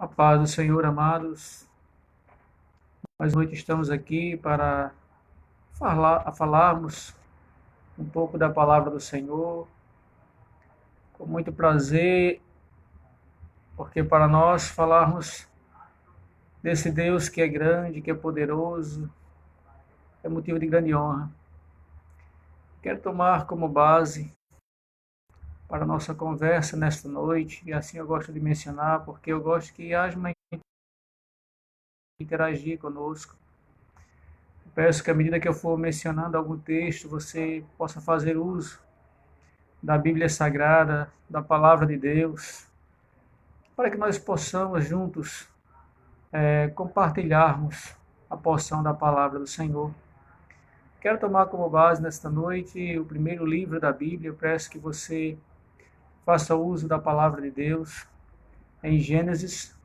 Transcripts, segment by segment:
A paz do Senhor, amados. Mais uma noite estamos aqui para falarmos um pouco da palavra do Senhor, com muito prazer, porque para nós falarmos desse Deus que é grande, que é poderoso, é motivo de grande honra. Quero tomar como base para a nossa conversa nesta noite, e assim eu gosto de mencionar, porque eu gosto que haja uma interagir conosco. Peço que à medida que eu for mencionando algum texto, você possa fazer uso da Bíblia Sagrada, da Palavra de Deus, para que nós possamos juntos compartilharmos a porção da Palavra do Senhor. Quero tomar como base nesta noite o primeiro livro da Bíblia. Eu peço que você faça uso da Palavra de Deus em Gênesis,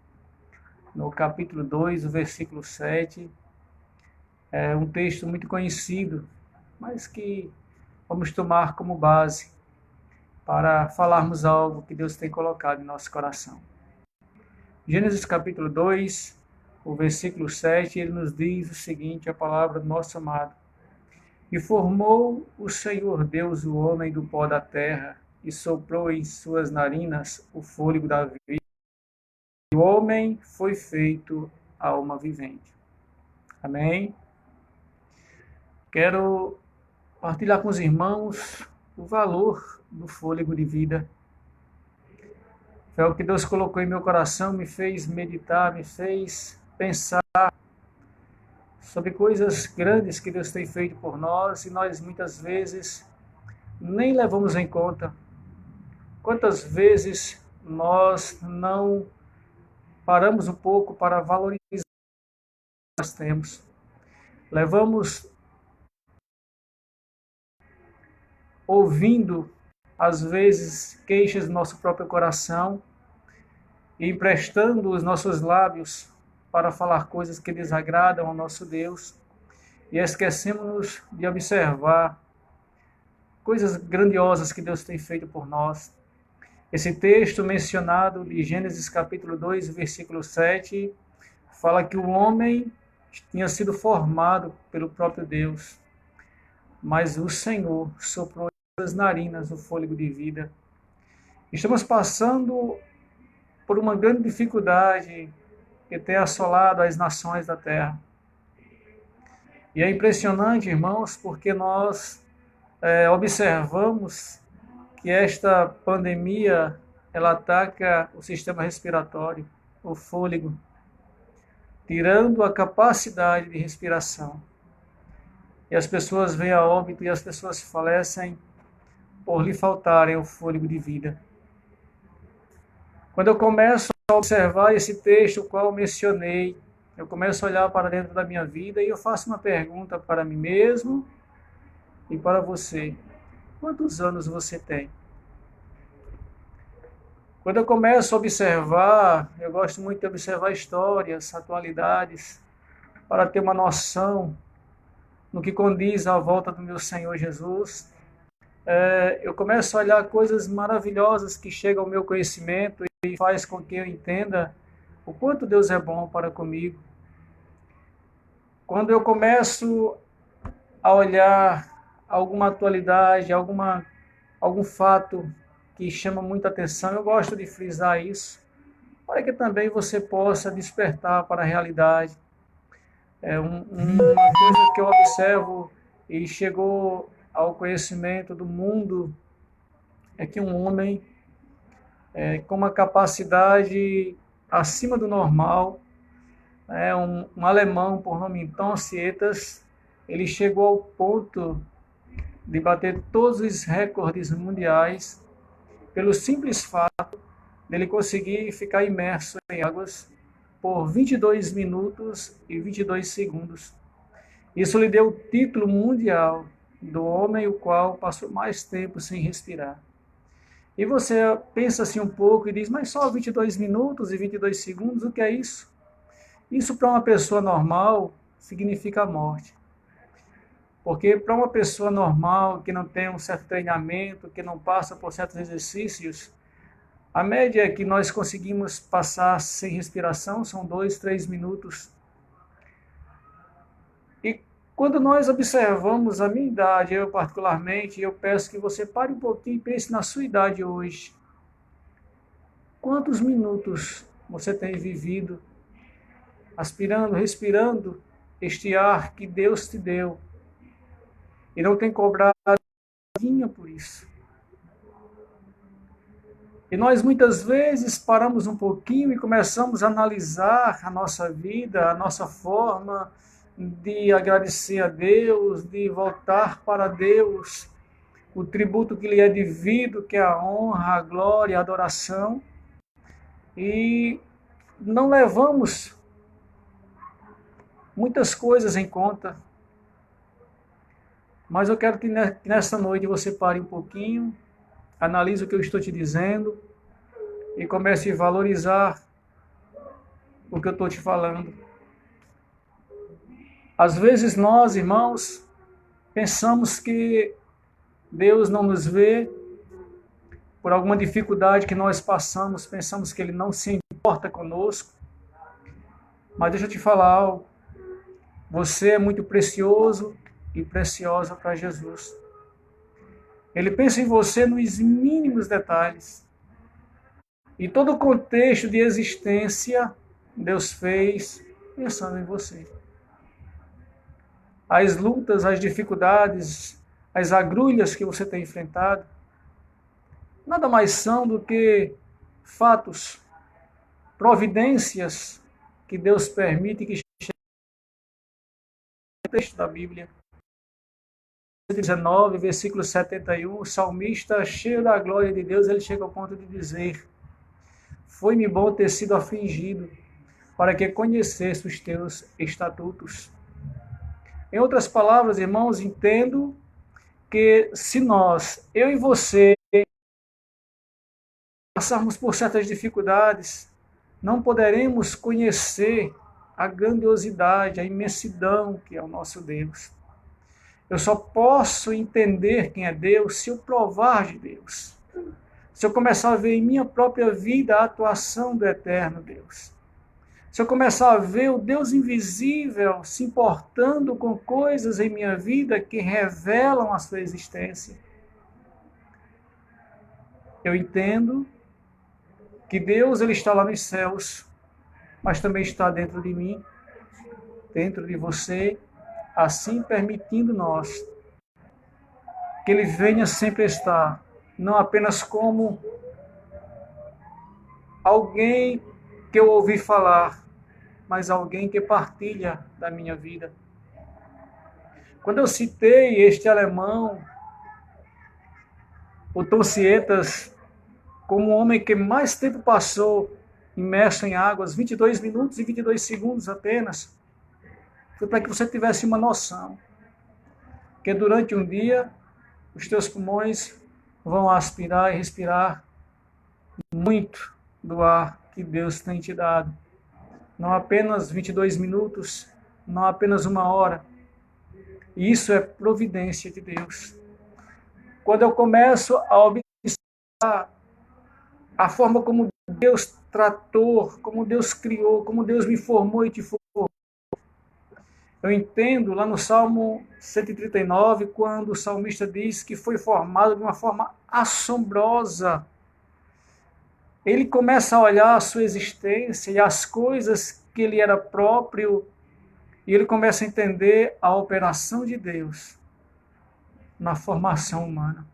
no capítulo 2, o versículo 7. É um texto muito conhecido, mas que vamos tomar como base para falarmos algo que Deus tem colocado em nosso coração. Gênesis capítulo 2, o versículo 7, ele nos diz o seguinte, a palavra do nosso amado. E formou o Senhor Deus o homem do pó da terra, e soprou em suas narinas o fôlego da vida. E o homem foi feito alma vivente. Amém? Quero partilhar com os irmãos o valor do fôlego de vida. Foi o que Deus colocou em meu coração, me fez meditar, me fez pensar sobre coisas grandes que Deus tem feito por nós e nós muitas vezes nem levamos em conta. Quantas vezes nós não paramos um pouco para valorizar o que nós temos. Levamos ouvindo, às vezes, queixas do nosso próprio coração e emprestando os nossos lábios para falar coisas que desagradam ao nosso Deus e esquecemos-nos de observar coisas grandiosas que Deus tem feito por nós. Esse texto mencionado de Gênesis capítulo 2, versículo 7, fala que o homem tinha sido formado pelo próprio Deus, mas o Senhor soprou em suas narinas o fôlego de vida. Estamos passando por uma grande dificuldade que tem assolado as nações da terra. E é impressionante, irmãos, porque nós observamos que esta pandemia ela ataca o sistema respiratório, o fôlego, tirando a capacidade de respiração. E as pessoas vêm a óbito e as pessoas falecem por lhe faltarem o fôlego de vida. Quando eu começo a observar esse texto, o qual eu mencionei, eu começo a olhar para dentro da minha vida e eu faço uma pergunta para mim mesmo e para você. Quantos anos você tem? Quando eu começo a observar, eu gosto muito de observar histórias, atualidades, para ter uma noção no que condiz à volta do meu Senhor Jesus. Eu começo a olhar coisas maravilhosas que chegam ao meu conhecimento e faz com que eu entenda o quanto Deus é bom para comigo. Quando eu começo a olhar alguma atualidade, algum fato que chama muita atenção, eu gosto de frisar isso, para que também você possa despertar para a realidade. Uma coisa que eu observo e chegou ao conhecimento do mundo é que um homem com uma capacidade acima do normal, um alemão por nome Tom Sietas, ele chegou ao ponto de bater todos os recordes mundiais pelo simples fato dele conseguir ficar imerso em águas por 22 minutos e 22 segundos. Isso lhe deu o título mundial do homem o qual passou mais tempo sem respirar. E você pensa assim um pouco e diz, mas só 22 minutos e 22 segundos, o que é isso? Isso para uma pessoa normal significa a morte. Porque para uma pessoa normal, que não tem um certo treinamento, que não passa por certos exercícios, A média que nós conseguimos passar sem respiração são 2, 3 minutos. E quando nós observamos a minha idade, eu particularmente, eu peço que você pare um pouquinho e pense na sua idade hoje. Quantos minutos você tem vivido aspirando, respirando este ar que Deus te deu e não tem cobrado nada por isso? E nós muitas vezes paramos um pouquinho e começamos a analisar a nossa vida, a nossa forma de agradecer a Deus, de voltar para Deus, o tributo que lhe é devido, que é a honra, a glória, a adoração. E não levamos muitas coisas em conta. Mas eu quero que nesta noite você pare um pouquinho, analise o que eu estou te dizendo e comece a valorizar o que eu estou te falando. Às vezes nós, irmãos, pensamos que Deus não nos vê por alguma dificuldade que nós passamos, pensamos que Ele não se importa conosco. Mas deixa eu te falar algo. Você é muito precioso e preciosa para Jesus. Ele pensa em você nos mínimos detalhes. E todo o contexto de existência, Deus fez pensando em você. As lutas, as dificuldades, as agrulhas que você tem enfrentado, nada mais são do que fatos, providências que Deus permite que chegue no texto da Bíblia. 19, versículo 71, o salmista, cheio da glória de Deus, ele chega ao ponto de dizer: foi-me bom ter sido afligido, para que conhecesse os teus estatutos. Em outras palavras, irmãos, entendo que se nós, eu e você, passarmos por certas dificuldades, não poderemos conhecer a grandiosidade, a imensidão que é o nosso Deus. Eu só posso entender quem é Deus se eu provar de Deus. Se eu começar a ver em minha própria vida a atuação do eterno Deus. Se eu começar a ver o Deus invisível se importando com coisas em minha vida que revelam a sua existência. Eu entendo que Deus ele está lá nos céus, mas também está dentro de mim, dentro de você, assim permitindo nós que Ele venha sempre estar, não apenas como alguém que eu ouvi falar, mas alguém que partilha da minha vida. Quando eu citei este alemão, o Tom Sietas, como o homem que mais tempo passou imerso em águas, 22 minutos e 22 segundos apenas, foi para que você tivesse uma noção que durante um dia os teus pulmões vão aspirar e respirar muito do ar que Deus tem te dado. Não apenas 22 minutos, não apenas uma hora. Isso é providência de Deus. Quando eu começo a observar a forma como Deus tratou, como Deus criou, como Deus me formou e te formou, eu entendo lá no Salmo 139, quando o salmista diz que foi formado de uma forma assombrosa. Ele começa a olhar a sua existência e as coisas que ele era próprio, e ele começa a entender a operação de Deus na formação humana.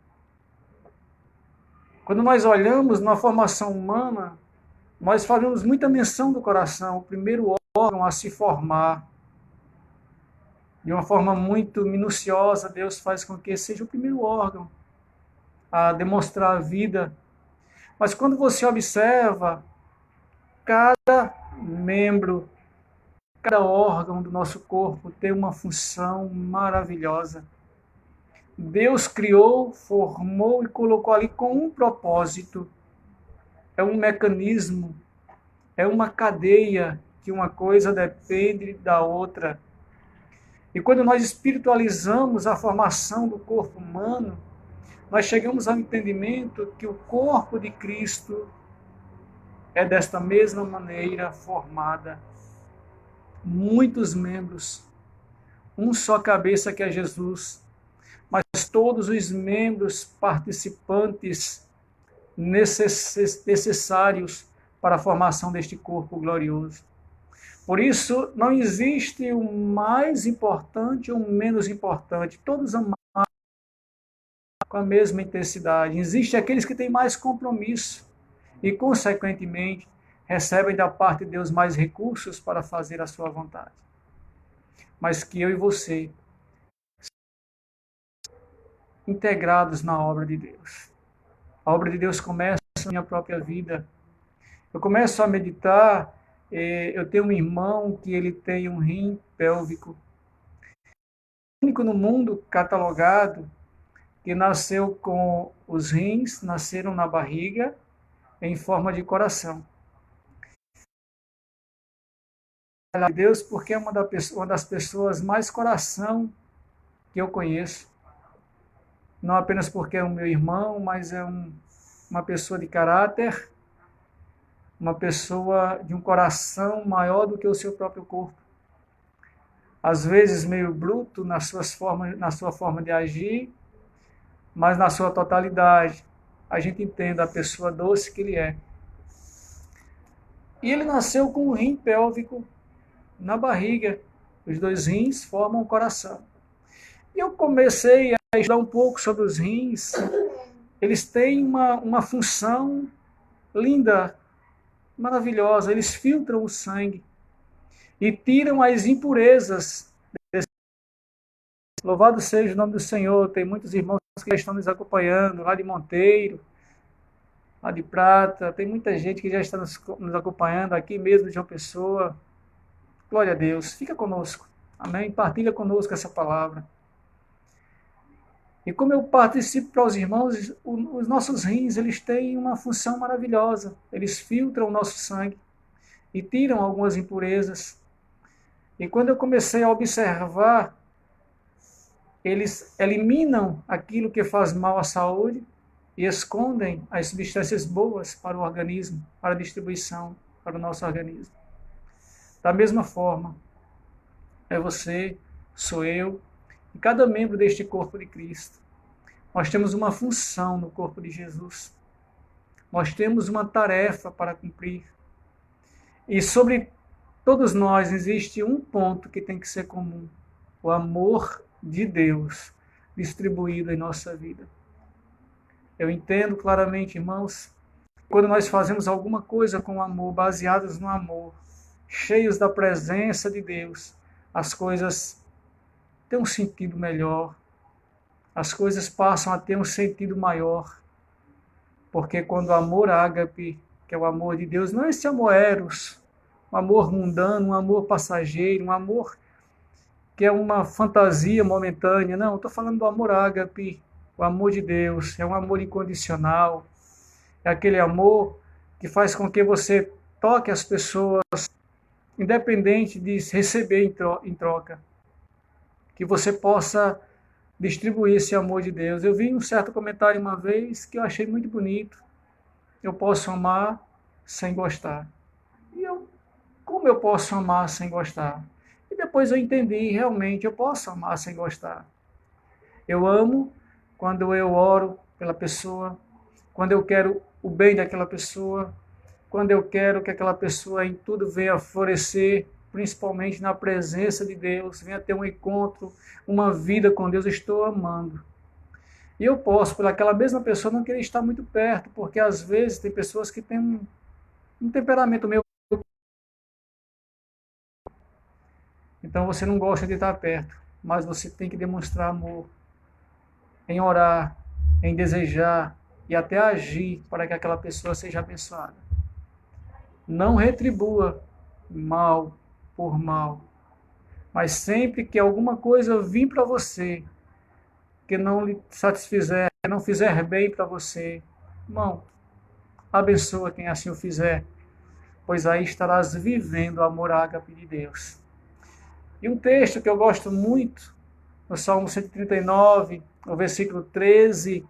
Quando nós olhamos na formação humana, nós fazemos muita menção do coração, o primeiro órgão a se formar. De uma forma muito minuciosa, Deus faz com que seja o primeiro órgão a demonstrar a vida. Mas quando você observa, cada membro, cada órgão do nosso corpo tem uma função maravilhosa. Deus criou, formou e colocou ali com um propósito. É um mecanismo, é uma cadeia que uma coisa depende da outra. E quando nós espiritualizamos a formação do corpo humano, nós chegamos ao entendimento que o corpo de Cristo é desta mesma maneira formada. Muitos membros, um só cabeça que é Jesus, mas todos os membros participantes necessários para a formação deste corpo glorioso. Por isso, não existe o mais importante ou o menos importante. Todos amados com a mesma intensidade. Existem aqueles que têm mais compromisso e, consequentemente, recebem da parte de Deus mais recursos para fazer a sua vontade. Mas que eu e você, integrados na obra de Deus. A obra de Deus começa na minha própria vida. Eu começo a meditar, eu tenho um irmão que ele tem um rim pélvico. O único no mundo catalogado que nasceu com os rins, nasceram na barriga em forma de coração. Deus, porque é uma das pessoas mais coração que eu conheço. Não apenas porque é o meu irmão, mas é uma pessoa de caráter, uma pessoa de um coração maior do que o seu próprio corpo. Às vezes meio bruto na sua forma de agir, mas na sua totalidade a gente entende a pessoa doce que ele é. E ele nasceu com um rim pélvico na barriga. Os dois rins formam o coração. E eu comecei a estudar um pouco sobre os rins. Eles têm uma função linda, maravilhosa. Eles filtram o sangue e tiram as impurezas. Louvado seja o nome do Senhor. Tem muitos irmãos que estão nos acompanhando, lá de Monteiro, lá de Prata. Tem muita gente que já está nos acompanhando aqui mesmo de João Pessoa. Glória a Deus. Fica conosco. Amém? Partilha conosco essa palavra. E como eu participo para os irmãos, os nossos rins, eles têm uma função maravilhosa. Eles filtram o nosso sangue e tiram algumas impurezas. E quando eu comecei a observar, eles eliminam aquilo que faz mal à saúde e escondem as substâncias boas para o organismo, para a distribuição para o nosso organismo. Da mesma forma, é você, sou eu, e cada membro deste corpo de Cristo. Nós temos uma função no corpo de Jesus. Nós temos uma tarefa para cumprir. E sobre todos nós existe um ponto que tem que ser comum: o amor de Deus distribuído em nossa vida. Eu entendo claramente, irmãos, quando nós fazemos alguma coisa com amor, baseados no amor, cheios da presença de Deus, as coisas têm um sentido melhor, as coisas passam a ter um sentido maior, porque quando o amor ágape, que é o amor de Deus, não é esse amor eros, um amor mundano, um amor passageiro, um amor que é uma fantasia momentânea. Não, estou falando do amor ágape, o amor de Deus. É um amor incondicional. É aquele amor que faz com que você toque as pessoas, independente de receber em troca. Que você possa distribuir esse amor de Deus. Eu vi um certo comentário uma vez que eu achei muito bonito. Eu posso amar sem gostar. Como eu posso amar sem gostar? E depois eu entendi, realmente, eu posso amar sem gostar. Eu amo quando eu oro pela pessoa, quando eu quero o bem daquela pessoa, quando eu quero que aquela pessoa em tudo venha florescer, principalmente na presença de Deus, venha ter um encontro, uma vida com Deus, eu estou amando. E eu posso, por aquela mesma pessoa, não querer estar muito perto, porque às vezes tem pessoas que têm um temperamento meio. Então você não gosta de estar perto, mas você tem que demonstrar amor em orar, em desejar e até agir para que aquela pessoa seja abençoada. Não retribua mal por mal, mas sempre que alguma coisa vir para você que não lhe satisfizer, que não fizer bem para você, irmão, abençoa quem assim o fizer, pois aí estarás vivendo o amor ágape de Deus. E um texto que eu gosto muito, no Salmo 139, no versículo 13,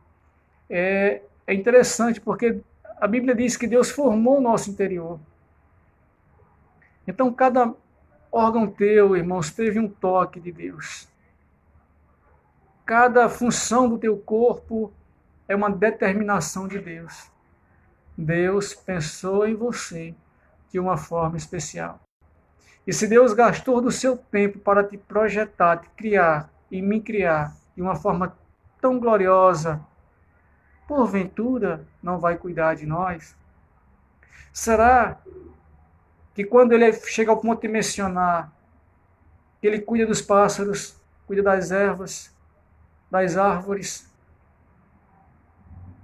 é interessante porque A Bíblia diz que Deus formou o nosso interior. Então, cada órgão teu, irmãos, teve um toque de Deus. Cada função do teu corpo é uma determinação de Deus. Deus pensou em você de uma forma especial. E se Deus gastou do seu tempo para te projetar, te criar e me criar de uma forma tão gloriosa, porventura não vai cuidar de nós? Será que quando ele chega ao ponto de mencionar que ele cuida dos pássaros, cuida das ervas, das árvores,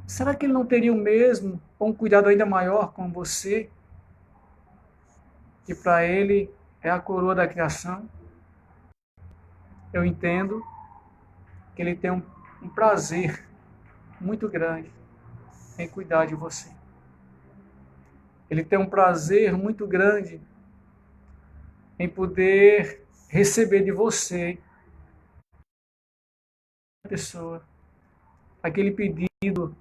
será que ele não teria o mesmo, ou um cuidado ainda maior com você, que para ele é a coroa da criação? Eu entendo que ele tem um prazer muito grande em cuidar de você. Ele tem um prazer muito grande em poder receber de você, pessoa, aquele pedido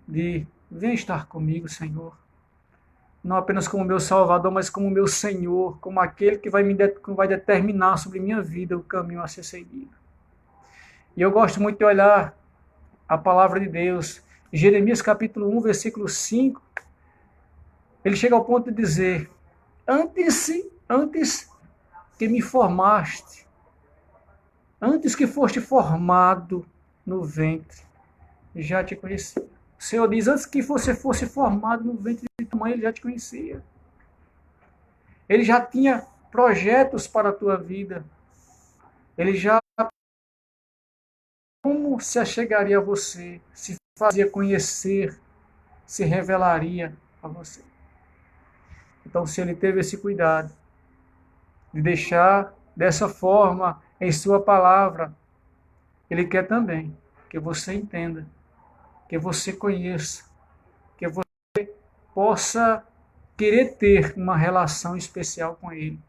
de vem estar comigo, Senhor. Não apenas como meu Salvador, mas como meu Senhor, como aquele que vai determinar sobre minha vida o caminho a ser seguido. E eu gosto muito de olhar a palavra de Deus. Jeremias capítulo 1, versículo 5, ele chega ao ponto de dizer, antes que me formaste, antes que foste formado no ventre, já te conheci. O Senhor diz, antes que você fosse formado no ventre de tua mãe, ele já te conhecia. Ele já tinha projetos para a tua vida. Ele já como se achegaria a você, se fazia conhecer, se revelaria a você. Então, se ele teve esse cuidado de deixar dessa forma em sua palavra, ele quer também que você entenda, que você conheça, que você possa querer ter uma relação especial com ele.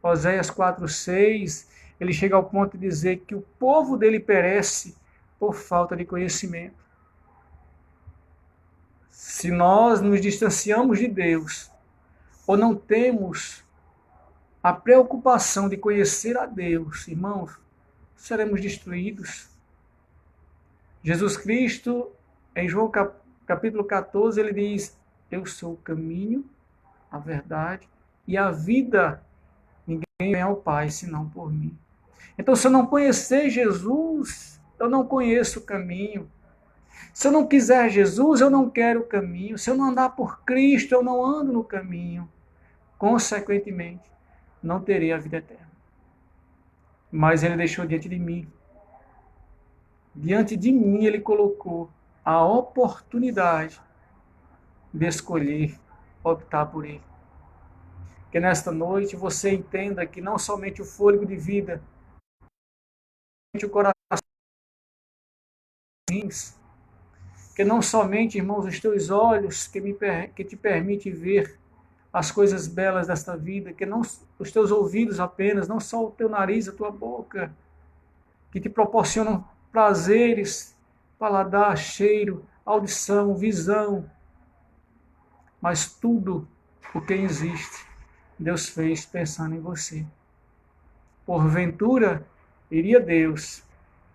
Oséias 4:6, ele chega ao ponto de dizer que o povo dele perece por falta de conhecimento. Se nós nos distanciamos de Deus, ou não temos a preocupação de conhecer a Deus, irmãos, seremos destruídos. Jesus Cristo, em João capítulo 14, ele diz, eu sou o caminho, a verdade e a vida. Ninguém vem ao Pai senão por mim. Então, se eu não conhecer Jesus, eu não conheço o caminho. Se eu não quiser Jesus, eu não quero o caminho. Se eu não andar por Cristo, eu não ando no caminho. Consequentemente, não terei a vida eterna. Mas ele deixou diante de mim. Diante de mim, ele colocou a oportunidade de escolher, optar por ele. Que nesta noite você entenda que não somente o fôlego de vida, o coração, que não somente, irmãos, os teus olhos que te permite ver as coisas belas desta vida, que não os teus ouvidos apenas, não só o teu nariz, a tua boca, que te proporcionam prazeres, paladar, cheiro, audição, visão, mas tudo o que existe, Deus fez pensando em você. Porventura, iria Deus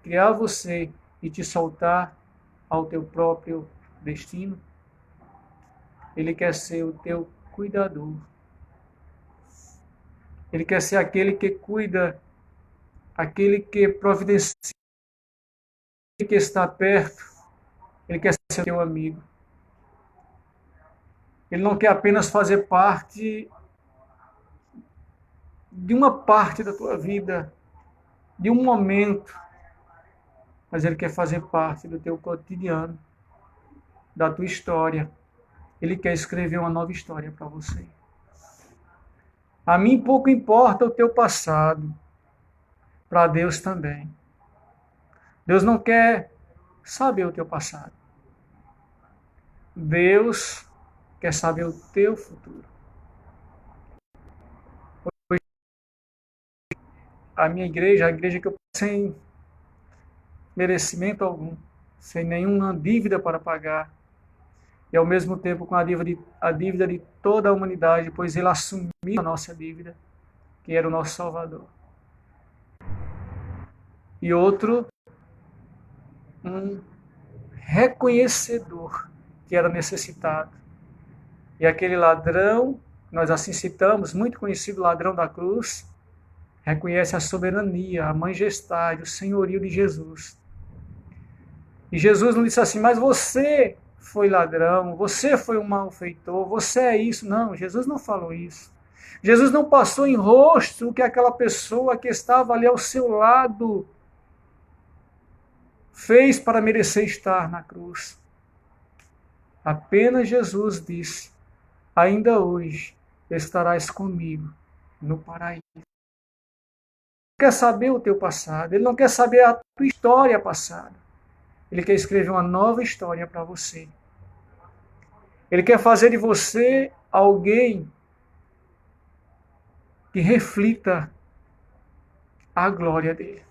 criar você e te soltar ao teu próprio destino? Ele quer ser o teu cuidador. Ele quer ser aquele que cuida, aquele que providencia, que está perto. Ele quer ser teu amigo. Ele não quer apenas fazer parte de uma parte da tua vida, de um momento, mas ele quer fazer parte do teu cotidiano, da tua história. Ele quer escrever uma nova história para você. A mim pouco importa o teu passado, para Deus também. Deus não quer saber o teu passado. Deus quer saber o teu futuro. A minha igreja, a igreja que eu sem merecimento algum, sem nenhuma dívida para pagar, e ao mesmo tempo com a dívida de toda a humanidade, pois ele assumiu a nossa dívida, que era o nosso Salvador. E outro, um reconhecedor que era necessitado. E aquele ladrão, nós assim citamos, muito conhecido ladrão da cruz, reconhece a soberania, a majestade, o senhorio de Jesus. E Jesus não disse assim, mas você foi ladrão, você foi um malfeitor, você é isso. Não, Jesus não falou isso. Jesus não passou em rosto o que aquela pessoa que estava ali ao seu lado fez para merecer estar na cruz. Apenas Jesus disse, ainda hoje estarás comigo no paraíso. Ele não quer saber o teu passado, ele não quer saber a tua história passada. Ele quer escrever uma nova história para você. Ele quer fazer de você alguém que reflita a glória dele.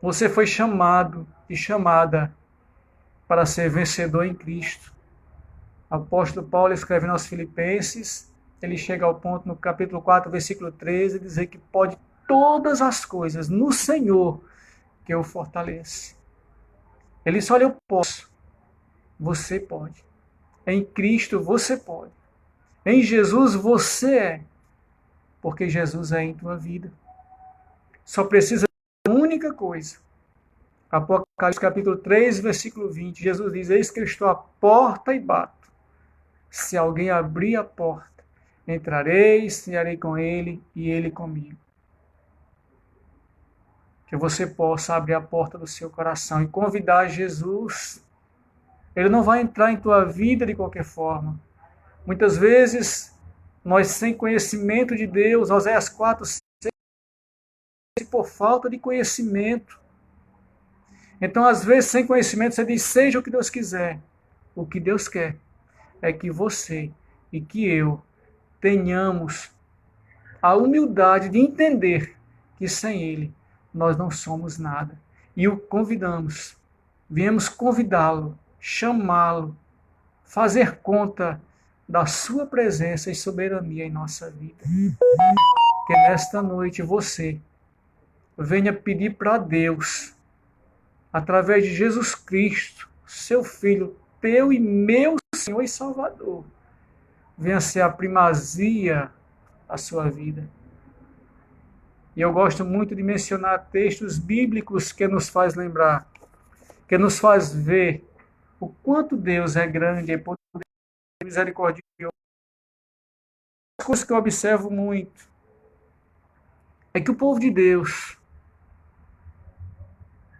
Você foi chamado e chamada para ser vencedor em Cristo. O apóstolo Paulo, escrevendo aos Filipenses, ele chega ao ponto no capítulo 4, versículo 13, dizer que pode todas as coisas no Senhor que o fortalece. Ele disse, olha, eu posso. Você pode. Em Cristo você pode. Em Jesus você é. Porque Jesus é em tua vida. Só precisa de uma única coisa. Apocalipse capítulo 3, versículo 20. Jesus diz, eis que eu estou à porta e bato. Se alguém abrir a porta, entrarei, cearei com ele e ele comigo. Que você possa abrir a porta do seu coração e convidar Jesus. Ele não vai entrar em tua vida de qualquer forma. Muitas vezes, nós sem conhecimento de Deus, Oséias 4, 6, por falta de conhecimento. Então, às vezes, sem conhecimento, você diz, seja o que Deus quiser. O que Deus quer é que você e que eu tenhamos a humildade de entender que sem Ele nós não somos nada. E o convidamos, viemos convidá-lo, chamá-lo, fazer conta da sua presença e soberania em nossa vida. Que nesta noite você venha pedir para Deus, através de Jesus Cristo, seu Filho, teu e meu Senhor e Salvador, venha ser a primazia da sua vida. E eu gosto muito de mencionar textos bíblicos que nos faz lembrar, que nos faz ver o quanto Deus é grande e poderoso e misericordioso. As coisas que eu observo muito é que o povo de Deus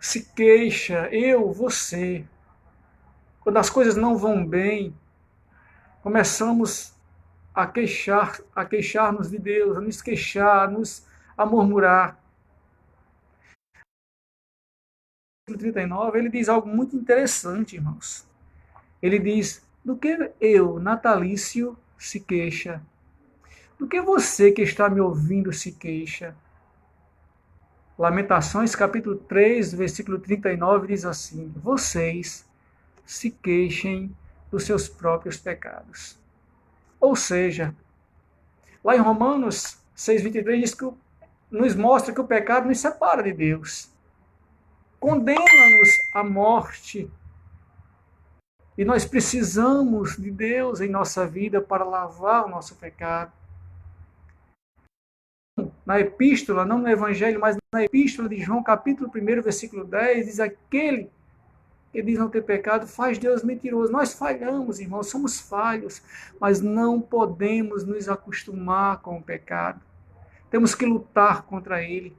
se queixa, você, quando as coisas não vão bem, começamos a queixar-nos de Deus, a nos queixar, a murmurar. No 39, ele diz algo muito interessante, irmãos. Ele diz, do que eu, natalício, se queixa? Do que você que está me ouvindo se queixa? Lamentações, capítulo 3, versículo 39, diz assim, vocês se queixem dos seus próprios pecados. Ou seja, lá em Romanos 6,23 diz que nos mostra que o pecado nos separa de Deus. Condena-nos à morte. E nós precisamos de Deus em nossa vida para lavar o nosso pecado. Na epístola, não no evangelho, mas na epístola de João, capítulo 1, versículo 10, diz aquele que diz não ter pecado, faz Deus mentiroso. Nós falhamos, irmãos, somos falhos, mas não podemos nos acostumar com o pecado. Temos que lutar contra ele.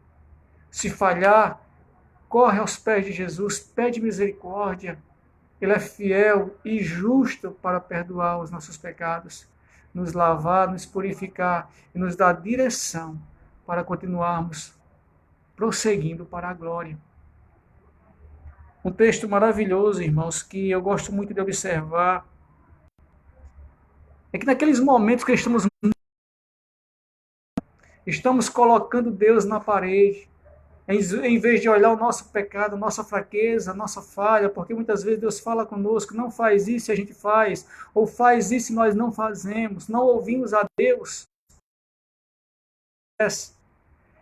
Se falhar, corre aos pés de Jesus, pede misericórdia. Ele é fiel e justo para perdoar os nossos pecados, nos lavar, nos purificar e nos dar direção para continuarmos prosseguindo para a glória. Um texto maravilhoso, irmãos, que eu gosto muito de observar, é que naqueles momentos que estamos colocando Deus na parede, Em vez de olhar o nosso pecado, a nossa fraqueza, a nossa falha, porque muitas vezes Deus fala conosco, não faz isso e a gente faz, ou faz isso e nós não fazemos, não ouvimos a Deus.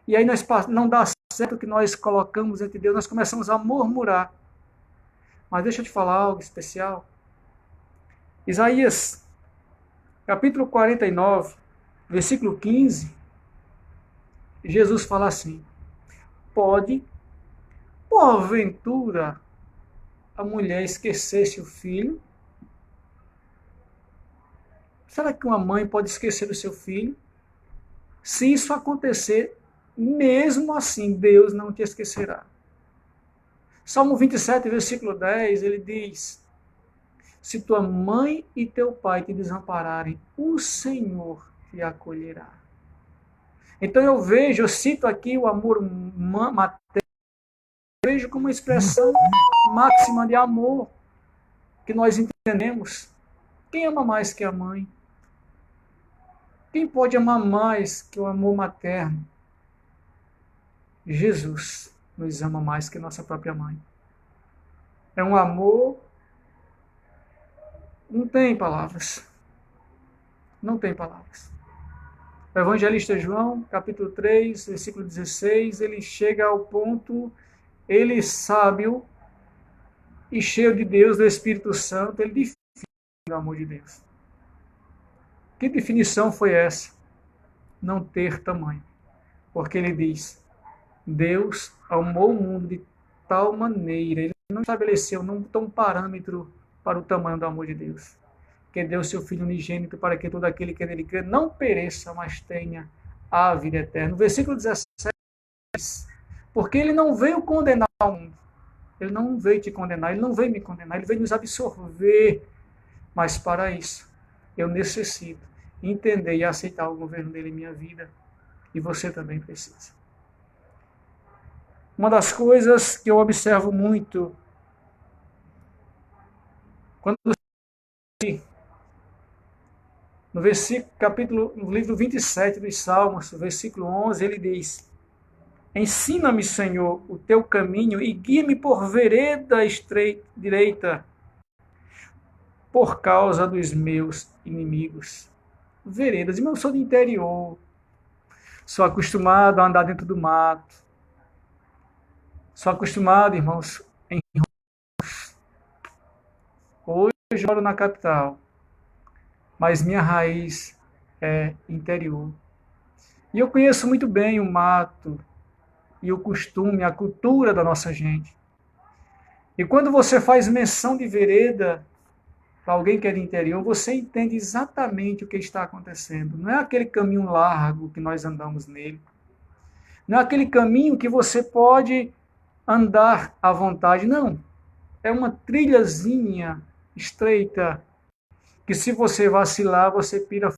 E aí não dá certo o que nós colocamos entre Deus, nós começamos a murmurar. Mas deixa eu te falar algo especial. Isaías, capítulo 49, versículo 15, Jesus fala assim: pode, porventura, a mulher esquecesse o filho? Será que uma mãe pode esquecer o seu filho? Se isso acontecer, mesmo assim, Deus não te esquecerá. Salmo 27, versículo 10, ele diz: se tua mãe e teu pai te desampararem, o Senhor te acolherá. Então eu cito aqui o amor materno, vejo como uma expressão máxima de amor que nós entendemos. Quem ama mais que a mãe? Quem pode amar mais que o amor materno? Jesus nos ama mais que nossa própria mãe. É um amor, não tem palavras. Não tem palavras. O evangelista João, capítulo 3, versículo 16, ele chega ao ponto, ele sábio e cheio de Deus, do Espírito Santo, ele define o amor de Deus. Que definição foi essa? Não ter tamanho. Porque ele diz: Deus amou o mundo de tal maneira, ele não estabeleceu um parâmetro para o tamanho do amor de Deus, que deu seu Filho unigênito para que todo aquele que nele crê não pereça, mas tenha a vida eterna. No versículo 17, porque ele não veio condenar o mundo, ele não veio te condenar, ele não veio me condenar, ele veio nos absorver, mas para isso eu necessito entender e aceitar o governo dele em minha vida, e você também precisa. Uma das coisas que eu observo muito, quando no livro 27 dos Salmos, versículo 11, ele diz: ensina-me, Senhor, o teu caminho e guia-me por vereda direita, por causa dos meus inimigos. Veredas, eu sou do interior, sou acostumado a andar dentro do mato, sou acostumado, irmãos, hoje eu moro na capital, mas minha raiz é interior. E eu conheço muito bem o mato e o costume, a cultura da nossa gente. E quando você faz menção de vereda para alguém que é do interior, você entende exatamente o que está acontecendo. Não é aquele caminho largo que nós andamos nele. Não é aquele caminho que você pode andar à vontade. Não. É uma trilhazinha estreita que, se você vacilar, você pisa.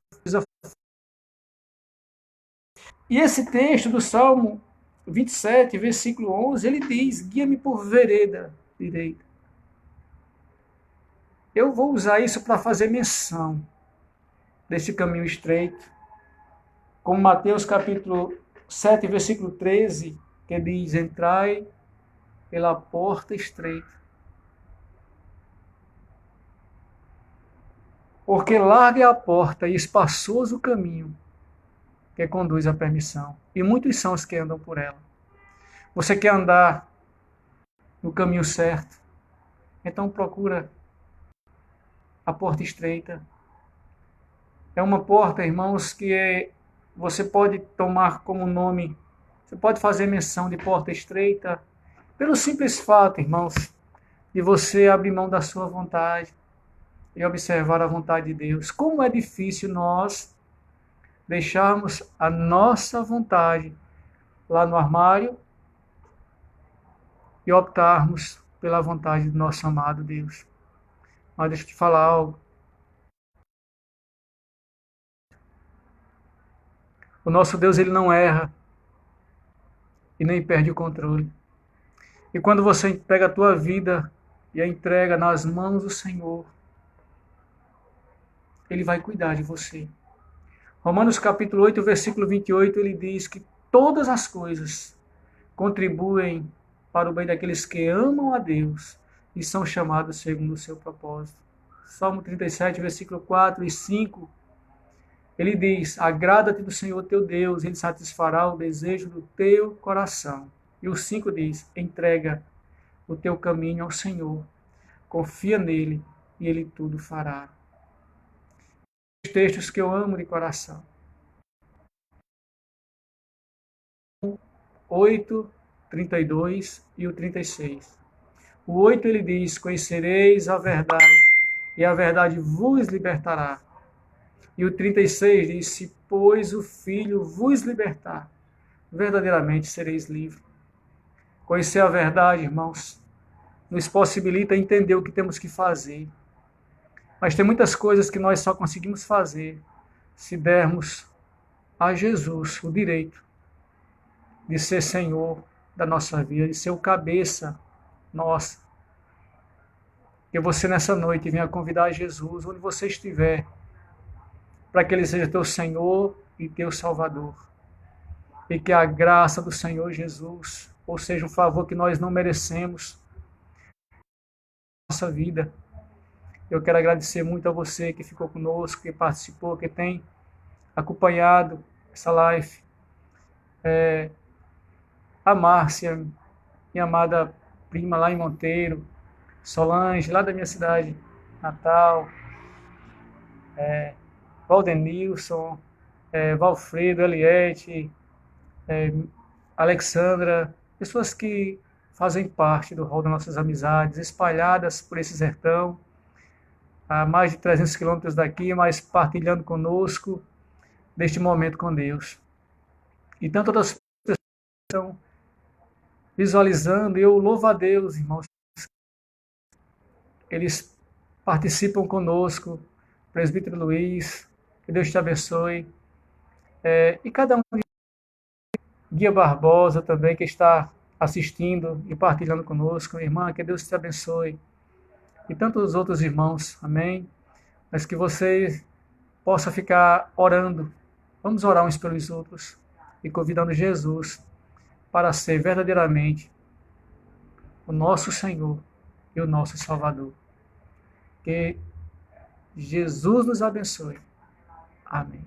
E esse texto do Salmo 27, versículo 11, ele diz: guia-me por vereda direita. Eu vou usar isso para fazer menção desse caminho estreito, como Mateus capítulo 7, versículo 13, que diz: entrai pela porta estreita. Porque larga é a porta e espaçoso o caminho que conduz à permissão, e muitos são os que andam por ela. Você quer andar no caminho certo? Então procura a porta estreita. É uma porta, irmãos, que você pode tomar como nome, você pode fazer menção de porta estreita, pelo simples fato, irmãos, de você abrir mão da sua vontade e observar a vontade de Deus. Como é difícil nós deixarmos a nossa vontade lá no armário e optarmos pela vontade do nosso amado Deus. Mas deixa eu te falar algo. O nosso Deus, ele não erra e nem perde o controle. E quando você pega a tua vida e a entrega nas mãos do Senhor, ele vai cuidar de você. Romanos capítulo 8, versículo 28, ele diz que todas as coisas contribuem para o bem daqueles que amam a Deus e são chamados segundo o seu propósito. Salmo 37, versículo 4 e 5, ele diz: agrada-te do Senhor teu Deus, ele satisfará o desejo do teu coração. E o 5 diz: entrega o teu caminho ao Senhor, confia nele e ele tudo fará. Os textos que eu amo de coração. 8, 32 e o 36. O 8 ele diz: conhecereis a verdade, e a verdade vos libertará. E o 36 diz: se, pois, o Filho vos libertar, verdadeiramente sereis livres. Conhecer a verdade, irmãos, nos possibilita entender o que temos que fazer. Mas tem muitas coisas que nós só conseguimos fazer se dermos a Jesus o direito de ser Senhor da nossa vida, de ser o cabeça nossa. Que você nessa noite venha convidar Jesus, onde você estiver, para que Ele seja teu Senhor e teu Salvador. E que a graça do Senhor Jesus, ou seja, um favor que nós não merecemos, nossa vida. Eu quero agradecer muito a você que ficou conosco, que participou, que tem acompanhado essa live. A Márcia, minha amada prima lá em Monteiro, Solange, lá da minha cidade natal, Valdenilson, Valfredo, Eliette, Alexandra, pessoas que fazem parte do rol das nossas amizades, espalhadas por esse sertão, a mais de 300 quilômetros daqui, mas partilhando conosco deste momento com Deus. E tantas outras pessoas que estão visualizando, eu louvo a Deus, irmãos. Eles participam conosco, presbítero Luiz, que Deus te abençoe. E cada um, Guia Barbosa também, que está assistindo e partilhando conosco. Irmã, que Deus te abençoe. E tantos outros irmãos, amém? Mas que você possa ficar orando. Vamos orar uns pelos outros e convidando Jesus para ser verdadeiramente o nosso Senhor e o nosso Salvador. Que Jesus nos abençoe. Amém.